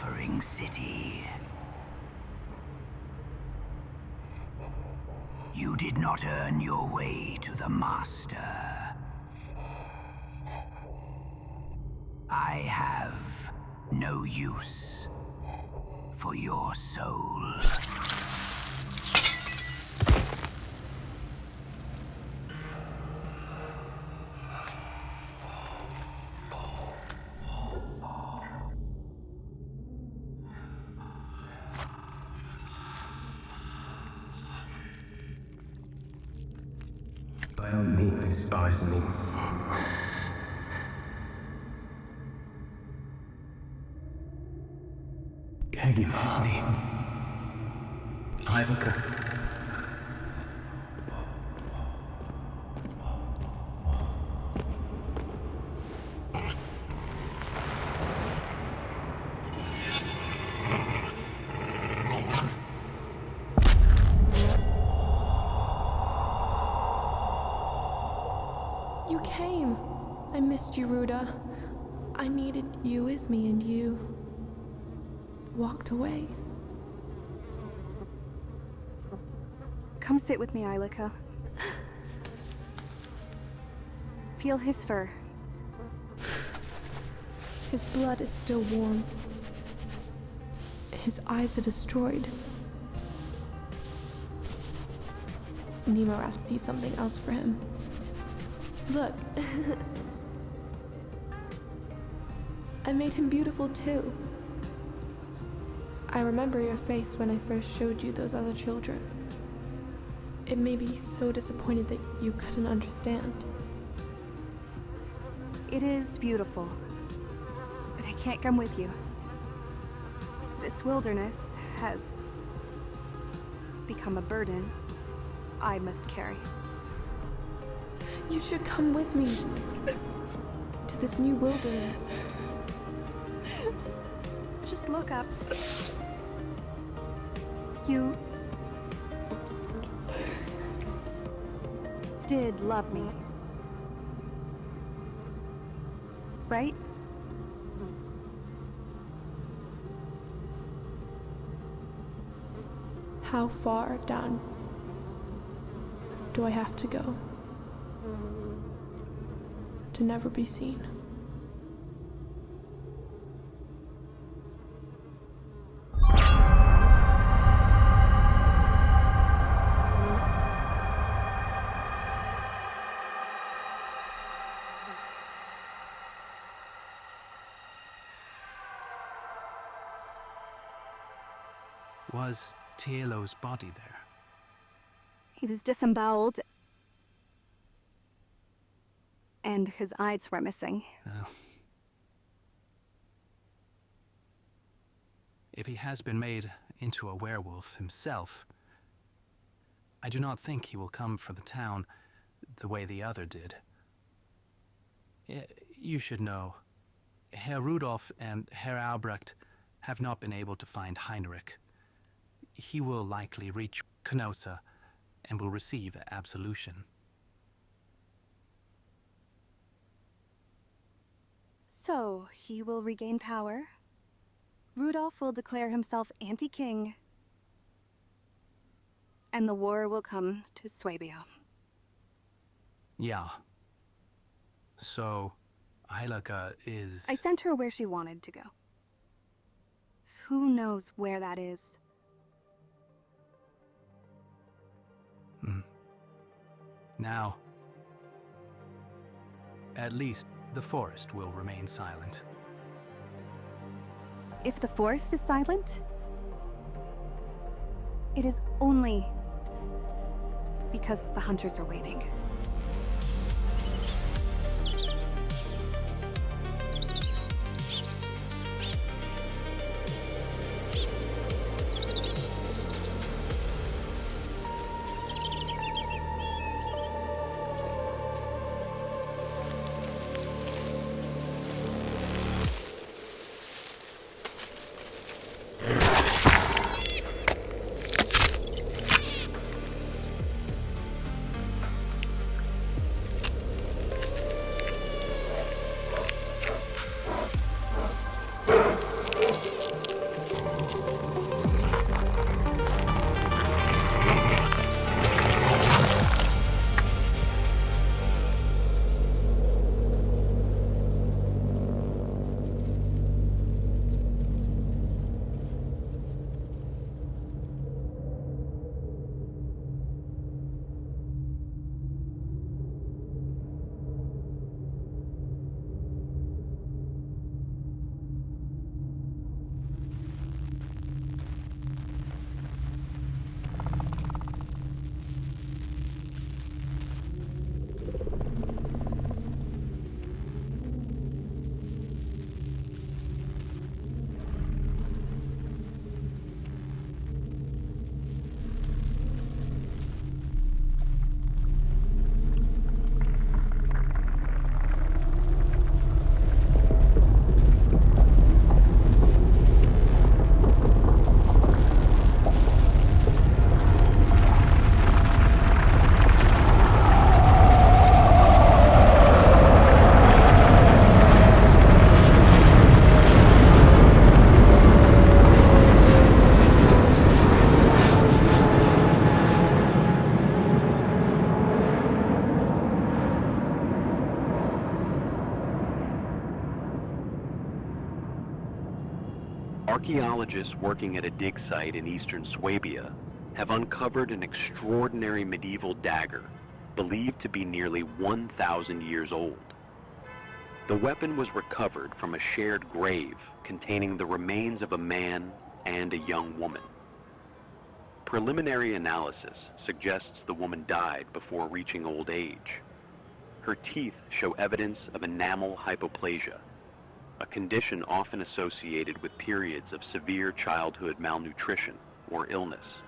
suffering city. You did not earn your way to the Master. I have no use for your soul. I don't need this poisoning. Kagibani. Ivaka. You came. I missed you, Ruda. I needed you with me, and you walked away. Come sit with me, Ilika. Feel his fur. His blood is still warm. His eyes are destroyed. Nemorath sees something else for him. Look. I made him beautiful too. I remember your face when I first showed you those other children. It made me so disappointed that you couldn't understand. It is beautiful, but I can't come with you. This wilderness has become a burden I must carry. You should come with me to this new wilderness. Just look up. You did love me, right? How far down do I have to go to never be seen? Was Tielo's body there? He was disemboweled, and his eyes were missing. Oh. If he has been made into a werewolf himself, I do not think he will come for the town the way the other did. You should know, Herr Rudolf and Herr Albrecht have not been able to find Heinrich. He will likely reach Canossa and will receive absolution. So, he will regain power. Rudolf will declare himself anti-king. And the war will come to Swabia. Yeah. So, Ilika is... I sent her where she wanted to go. Who knows where that is? Now, at least the forest will remain silent. If the forest is silent, it is only because the hunters are waiting. Archaeologists working at a dig site in eastern Swabia have uncovered an extraordinary medieval dagger believed to be nearly 1,000 years old. The weapon was recovered from a shared grave containing the remains of a man and a young woman. Preliminary analysis suggests the woman died before reaching old age. Her teeth show evidence of enamel hypoplasia, a condition often associated with periods of severe childhood malnutrition or illness.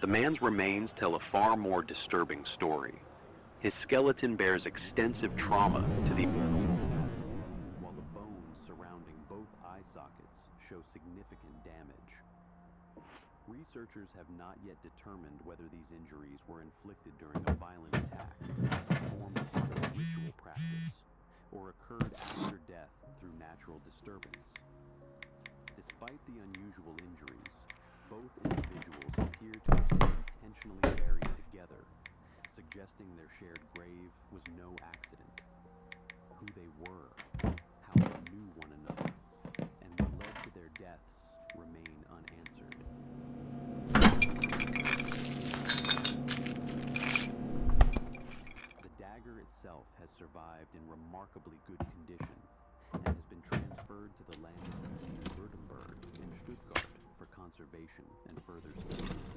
The man's remains tell a far more disturbing story. His skeleton bears extensive trauma to the... while the bones surrounding both eye sockets show significant damage. Researchers have not yet determined whether these injuries were inflicted during a violent attack, performed part of a ritual practice, or occurred after death through natural disturbance. Despite the unusual injuries, both individuals appear to have been intentionally buried together, suggesting their shared grave was no accident. Who they were, how they knew one another, and what led to their deaths remain unanswered. The dagger itself has survived in remarkably good condition and has been transferred to the Landesmuseum Württemberg in Stuttgart for conservation and further study.